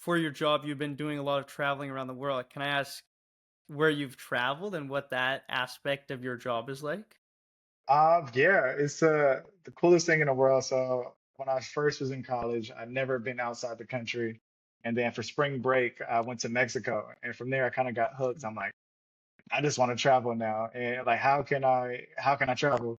for your job, you've been doing a lot of traveling around the world. Can I ask where you've traveled and what that aspect of your job is like? Yeah, it's the coolest thing in the world. So when I first was in college, I'd never been outside the country, and then for spring break, I went to Mexico, and from there I kind of got hooked. I'm like, I just want to travel now, and like, how can I travel?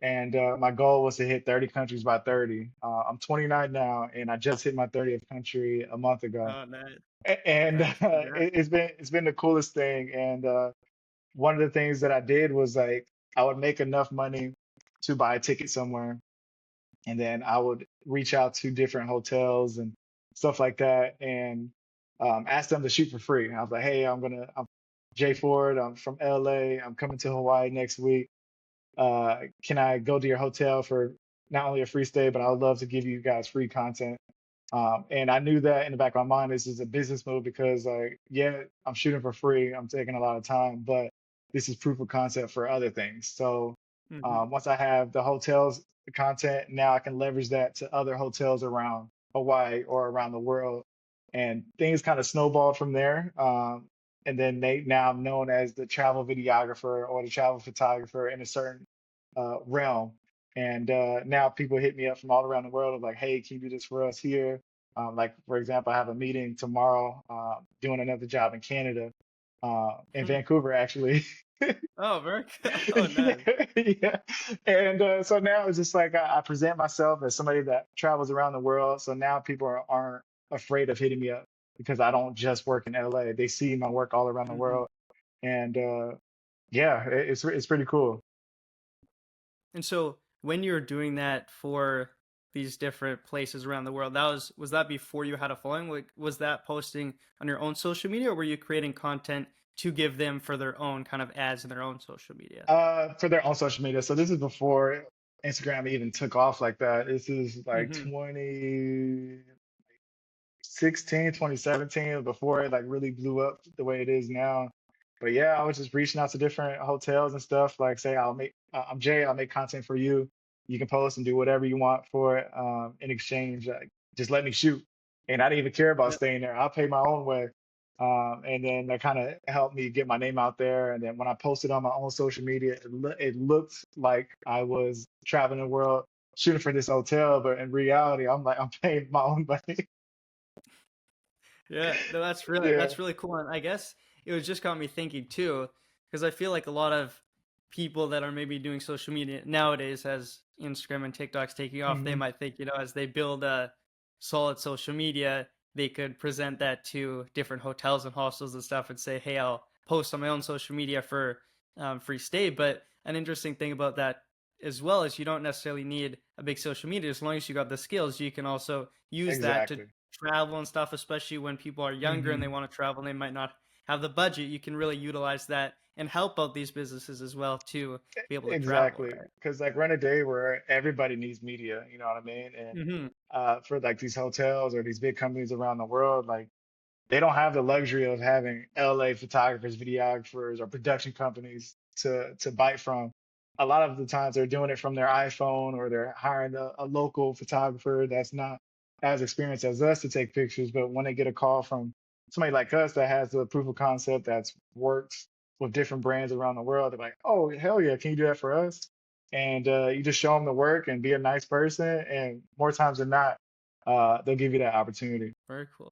And my goal was to hit 30 countries by 30. I'm 29 now, and I just hit my 30th country a month ago, Oh, nice. and Nice. Congrats. it's been the coolest thing. And one of the things that I did was like I would make enough money to buy a ticket somewhere, and then I would reach out to different hotels and stuff like that, and ask them to shoot for free. I was like, hey, I'm Jay Ford. I'm from LA. I'm coming to Hawaii next week. Can I go to your hotel for not only a free stay, but I would love to give you guys free content. And I knew that in the back of my mind, this is a business move because, like, yeah, I'm shooting for free. I'm taking a lot of time, but this is proof of concept for other things. So Hmm. once I have the hotels content, now I can leverage that to other hotels around Hawaii or around the world, and things kind of snowballed from there. And then now I'm known as the travel videographer or the travel photographer in a certain realm. And now people hit me up from all around the world of like, hey, can you do this for us here? Like, for example, I have a meeting tomorrow doing another job in Canada, in Vancouver, actually. Oh, very cool. Oh, nice. Yeah. And so now it's just like I present myself as somebody that travels around the world. So now people aren't afraid of hitting me up because I don't just work in LA. They see my work all around the Hmm. world. And yeah, it's pretty cool. And so when you're doing that for these different places around the world, was that before you had a following? Like, was that posting on your own social media, or were you creating content to give them for their own kind of ads in their own social media? For their own social media. So this is before Instagram even took off like that. This is like Hmm. 2016, 2017, before it like really blew up the way it is now. But yeah, I was just reaching out to different hotels and stuff. Like, say, I'm Jay. I'll make content for you. You can post and do whatever you want for it. In exchange, just let me shoot. And I didn't even care about Yeah. staying there. I'll pay my own way. And then that kind of helped me get my name out there. And then when I posted on my own social media, it looked like I was traveling the world shooting for this hotel, but in reality, I'm like I'm paying my own money. Yeah, no, Yeah. that's really cool, and I guess it was just got me thinking too, because I feel like a lot of people that are maybe doing social media nowadays, as Instagram and TikTok's taking off, they Hmm. might think, as they build a solid social media, they could present that to different hotels and hostels and stuff, and say, "Hey, I'll post on my own social media for free stay." But an interesting thing about that as well is you don't necessarily need a big social media as long as you got the skills. You can also use that to Exactly. travel and stuff, especially when people are younger and they Hmm. want to travel and they might not have the budget. You can really utilize that and help out these businesses as well to be able to travel, Exactly. right? Because like we're in a day where everybody needs media, you know what I mean? And Hmm. for like these hotels or these big companies around the world, like they don't have the luxury of having LA photographers, videographers, or production companies to bite from. A lot of the times they're doing it from their iPhone, or they're hiring a local photographer that's not as experienced as us to take pictures. But when they get a call from somebody like us that has the proof of concept that's worked with different brands around the world, they're like, "Oh, hell yeah, can you do that for us?" And you just show them the work and be a nice person, and more times than not, they'll give you that opportunity. Very cool.